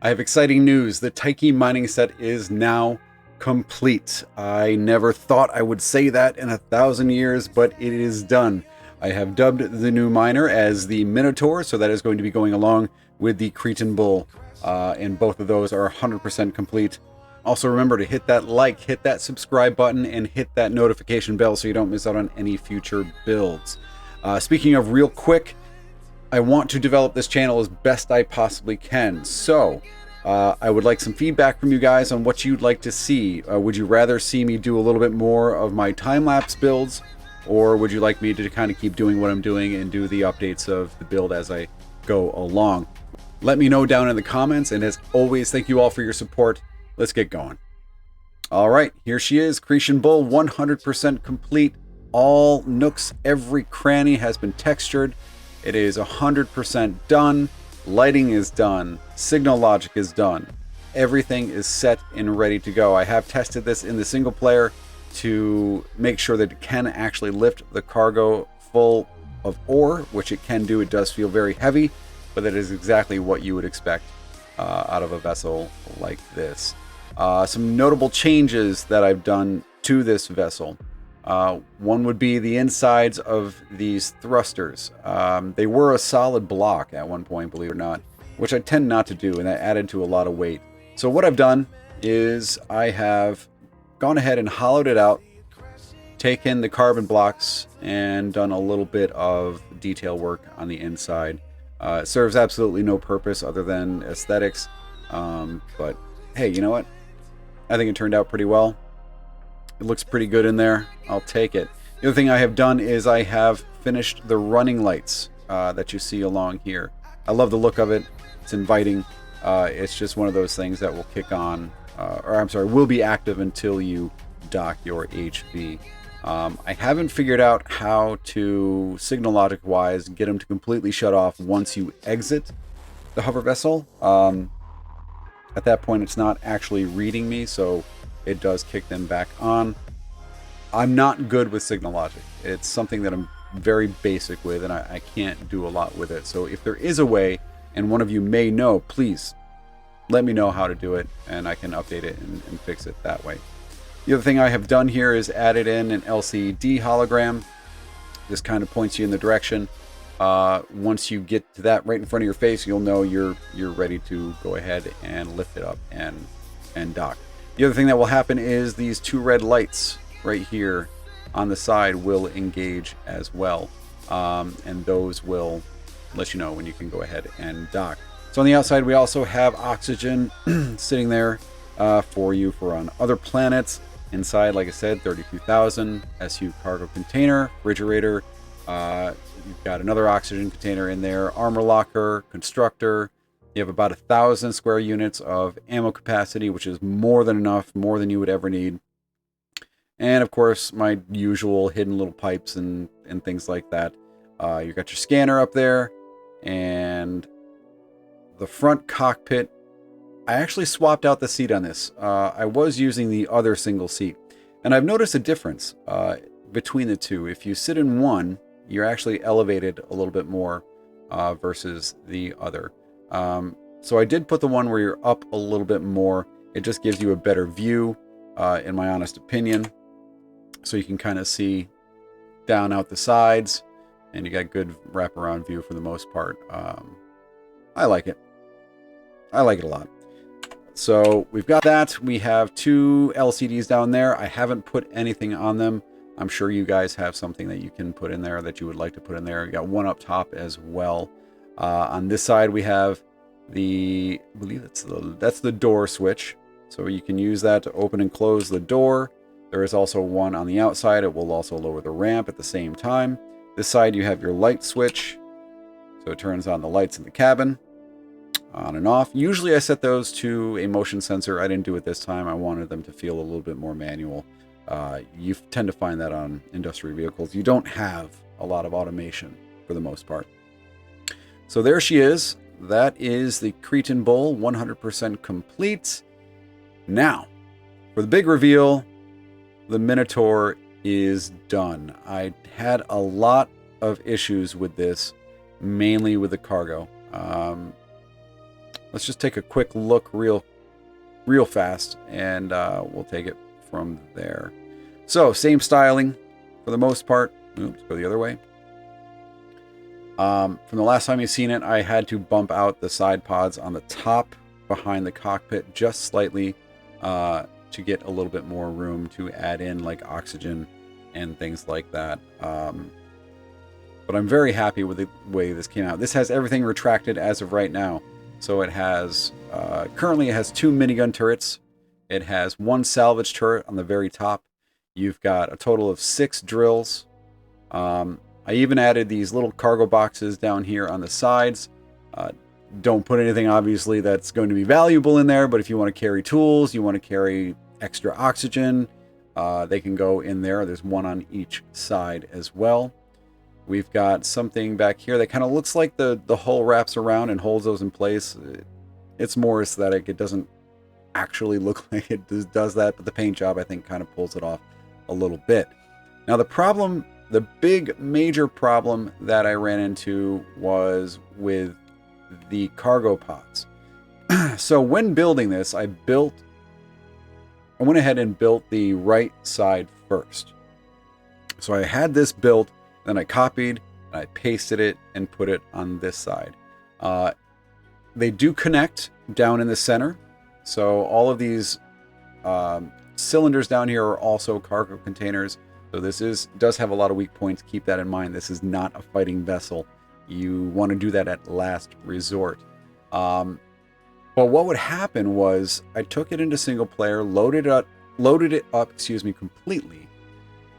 I have exciting news. The Taiki mining set is now complete. I never thought I would say that in 1,000 years, but it is done. I have dubbed the new miner as the Minotaur, so that is going to be going along with the Cretan Bull. And both of those are 100% complete. Also remember to hit that like, hit that subscribe button, and hit that notification bell so you don't miss out on any future builds. Speaking of real quick, I want to develop this channel as best I possibly can. So I would like some feedback from you guys on what you'd like to see. Would you rather see me do a little bit more of my time-lapse builds, or would you like me to kind of keep doing what I'm doing and do the updates of the build as I go along? Let me know down in the comments, and as always, thank you all for your support. Let's get going. All right, here she is, Cretan Bull, 100% complete. All nooks, every cranny has been textured. It is 100% done. Lighting is done. Signal logic is done. Everything is set and ready to go. I have tested this in the single player to make sure that it can actually lift the cargo full of ore, which it can do. It does feel very heavy, but that is exactly what you would expect out of a vessel like this. Some notable changes that I've done to this vessel. One would be the insides of these thrusters. They were a solid block at one point, believe it or not, which I tend not to do, and that added to a lot of weight. So what I've done is I have gone ahead and hollowed it out, taken the carbon blocks, and done a little bit of detail work on the inside. It serves absolutely no purpose other than aesthetics, but hey, you know what? I think it turned out pretty well. It looks pretty good in there. I'll take it. The other thing I have done is I have finished the running lights that you see along here. I love the look of it. It's inviting. It's just one of those things that will kick on, will be active until you dock your HV. I haven't figured out how to, signal logic wise, get them to completely shut off once you exit the hover vessel. At that point, it's not actually reading me, so it does kick them back on. I'm not good with signal logic. It's something that I'm very basic with, and I can't do a lot with it. So if there is a way, and one of you may know, please let me know how to do it, and I can update it and fix it that way. The other thing I have done here is added in an LCD hologram. This kind of points you in the direction. Once you get to that right in front of your face, you'll know you're ready to go ahead and lift it up and dock. The other thing that will happen is these two red lights right here on the side will engage as well. And those will let you know when you can go ahead and dock. So on the outside, we also have oxygen sitting there for you for on other planets. Inside, like I said, 32,000 SU cargo container, refrigerator. You've got another oxygen container in there, armor locker, constructor. You have about 1,000 square units of ammo capacity, which is more than enough, more than you would ever need. And of course, my usual hidden little pipes and things like that. You've got your scanner up there, and the front cockpit. I actually swapped out the seat on this. I was using the other single seat, and I've noticed a difference between the two. If you sit in one, you're actually elevated a little bit more versus the other. So I did put the one where you're up a little bit more. It just gives you a better view, in my honest opinion. So you can kind of see down out the sides, and you got good wraparound view for the most part. I like it. I like it a lot. So we've got that. We have two LCDs down there. I haven't put anything on them. I'm sure you guys have something that you can put in there that you would like to put in there. You got one up top as well. On this side, we have I believe that's the door switch. So you can use that to open and close the door. There is also one on the outside. It will also lower the ramp at the same time. This side, you have your light switch. So it turns on the lights in the cabin, on and off. Usually I set those to a motion sensor. I didn't do it this time. I wanted them to feel a little bit more manual. You tend to find that on industrial vehicles. You don't have a lot of automation for the most part. So there she is. That is the Cretan Bull, 100% complete. Now, for the big reveal, the Minotaur is done. I had a lot of issues with this, mainly with the cargo. let's just take a quick look real fast, and we'll take it from there. So, same styling for the most part. Oops, go the other way. From the last time you've seen it, I had to bump out the side pods on the top behind the cockpit just slightly to get a little bit more room to add in like oxygen and things like that. But I'm very happy with the way this came out. This has everything retracted as of right now. So it has, currently it has 2 minigun turrets. It has 1 salvage turret on the very top. You've got a total of 6 drills. I even added these little cargo boxes down here on the sides. Don't put anything, obviously, that's going to be valuable in there, but if you want to carry tools, you want to carry extra oxygen, they can go in there. There's 1 on each side as well. We've got something back here that kind of looks like the hull wraps around and holds those in place. It's more aesthetic. It doesn't actually look like it does that, but the paint job, I think, kind of pulls it off a little bit. Now, the big major problem that I ran into was with the cargo pods. So when building this, I went ahead and built the right side first. So I had this built, then I copied and I pasted it and put it on this side. They do connect down in the center. So all of these cylinders down here are also cargo containers. So this does have a lot of weak points. Keep that in mind. This is not a fighting vessel. You want to do that at last resort. But what would happen was I took it into single player, loaded it up, completely,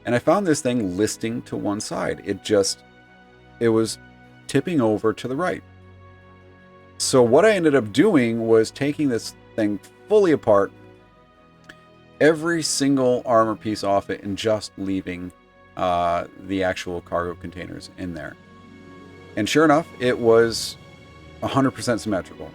and I found this thing listing to one side. It was tipping over to the right. So what I ended up doing was taking this thing fully apart, every single armor piece off it, and just leaving the actual cargo containers in there. And sure enough, it was 100% symmetrical.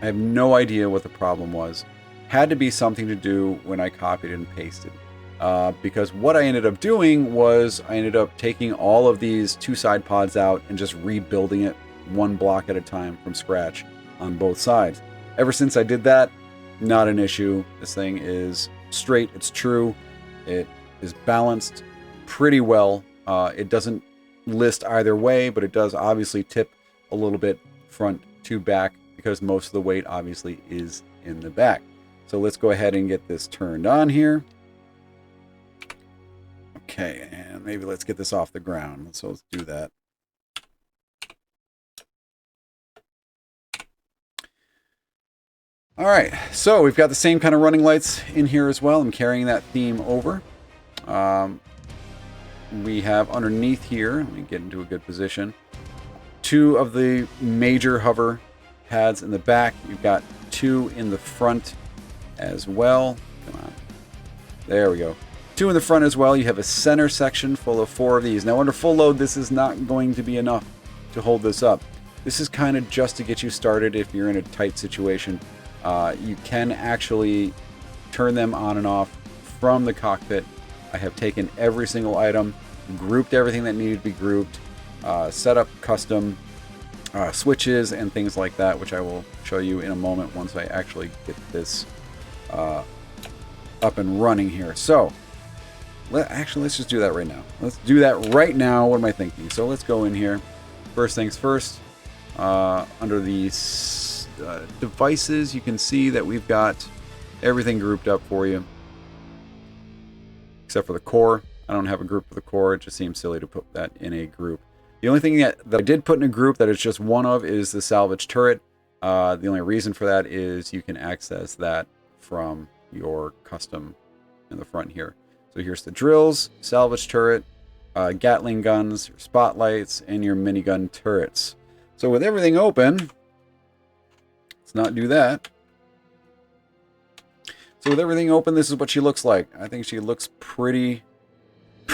I have no idea what the problem was. Had to be something to do when I copied and pasted. Because what I ended up doing was I ended up taking all of these 2 side pods out and just rebuilding it 1 block at a time from scratch on both sides. Ever since I did that, not an issue. This thing is straight, it's true, it is balanced pretty well. It doesn't list either way, but it does obviously tip a little bit front to back because most of the weight obviously is in the back. So let's go ahead and get this turned on here. Okay, and maybe let's get this off the ground. So let's do that. All right, so we've got the same kind of running lights in here as well. I'm carrying that theme over. We have underneath here, let me get into a good position, 2 of the major hover pads in the back. You've got 2 in the front as well. Come on. There we go. 2 in the front as well. You have a center section full of 4 of these. Now under full load, this is not going to be enough to hold this up. This is kind of just to get you started if you're in a tight situation. You can actually turn them on and off from the cockpit. I have taken every single item, grouped everything that needed to be grouped, set up custom switches and things like that, which I will show you in a moment once I actually get this up and running here. So, let's just do that right now. Let's do that right now. What am I thinking? So let's go in here. First things first, under these devices, you can see that we've got everything grouped up for you, except for the core. I don't have a group for the core. It just seems silly to put that in a group. The only thing that I did put in a group that it's just one of is the salvage turret. The only reason for that is you can access that from your custom in the front here. So here's the drills, salvage turret, Gatling guns, your spotlights, and your minigun turrets. So with everything open, let's not do that. So with everything open, this is what she looks like. I think she looks pretty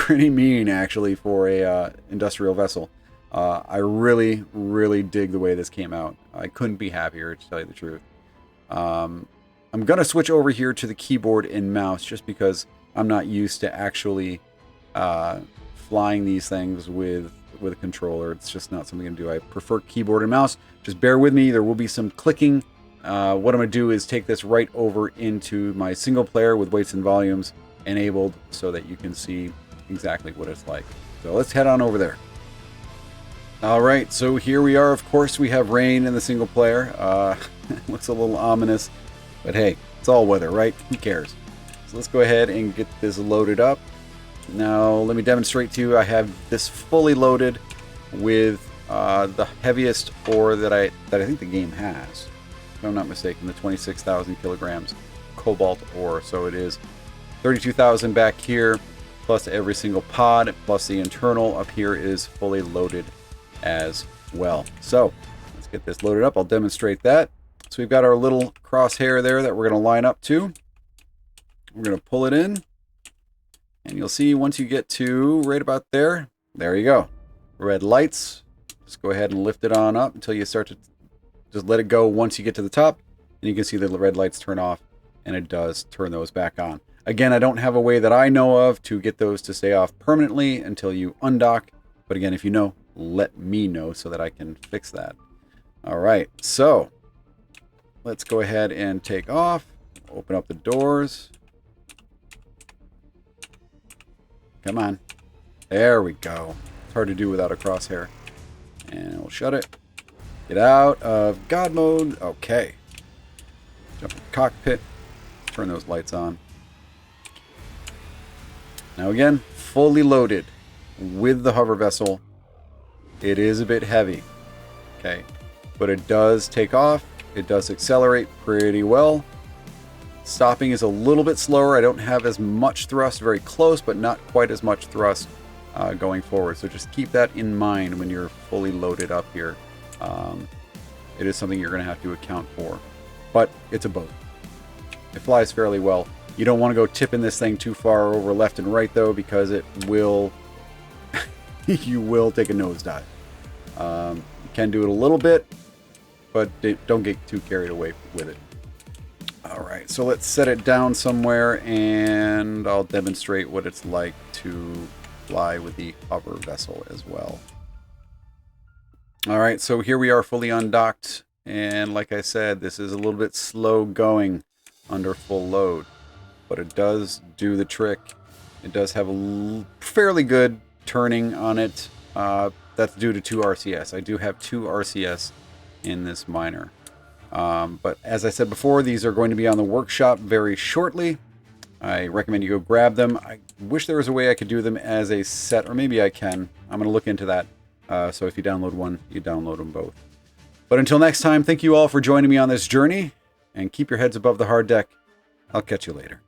mean, actually, for a industrial vessel. I really dig the way this came out. I couldn't be happier, to tell you the truth. I'm going to switch over here to the keyboard and mouse just because I'm not used to actually flying these things with a controller. It's just not something I do. I prefer keyboard and mouse. Just bear with me. There will be some clicking what I'm going to do is take this right over into my single player with weights and volumes enabled so that you can see exactly what it's like. So let's head on over there. Alright, so here we are. Of course, we have rain in the single player. Looks a little ominous, but hey, it's all weather, right? Who cares? So let's go ahead and get this loaded up. Now, let me demonstrate to you. I have this fully loaded with the heaviest ore that I think the game has. If I'm not mistaken, the 26,000 kilograms cobalt ore. So it is 32,000 back here, plus every single pod, plus the internal up here is fully loaded as well. So let's get this loaded up. I'll demonstrate that. So we've got our little crosshair there that we're going to line up to. We're going to pull it in, and you'll see once you get to right about there, there you go. Red lights. Just go ahead and lift it on up until you start to just let it go once you get to the top, and you can see the red lights turn off, and it does turn those back on. Again, I don't have a way that I know of to get those to stay off permanently until you undock, but again, if you know, let me know so that I can fix that. All right, so let's go ahead and take off, open up the doors. Come on. There we go. It's hard to do without a crosshair. And we'll shut it. Get out of God mode. Okay. Jump in the cockpit. Turn those lights on. Now again, fully loaded with the hover vessel. It is a bit heavy. Okay. But it does take off. It does accelerate pretty well. Stopping is a little bit slower. I don't have as much thrust very close, but not quite as much thrust going forward. So just keep that in mind when you're fully loaded up here. It is something you're going to have to account for. But it's a boat. It flies fairly well. You don't want to go tipping this thing too far over left and right, though, because it will... you will take a nosedive. You can do it a little bit, but don't get too carried away with it. Alright, so let's set it down somewhere, and I'll demonstrate what it's like to fly with the hover vessel as well. Alright, so here we are fully undocked, and like I said, this is a little bit slow going under full load, but it does do the trick. It does have a fairly good turning on it. That's due to 2 RCS. I do have 2 RCS in this miner. But as I said before, these are going to be on the workshop very shortly. I recommend you go grab them. I wish there was a way I could do them as a set, or maybe I can. I'm going to look into that. So if you download one, you download them both. But until next time, thank you all for joining me on this journey, and keep your heads above the hard deck. I'll catch you later.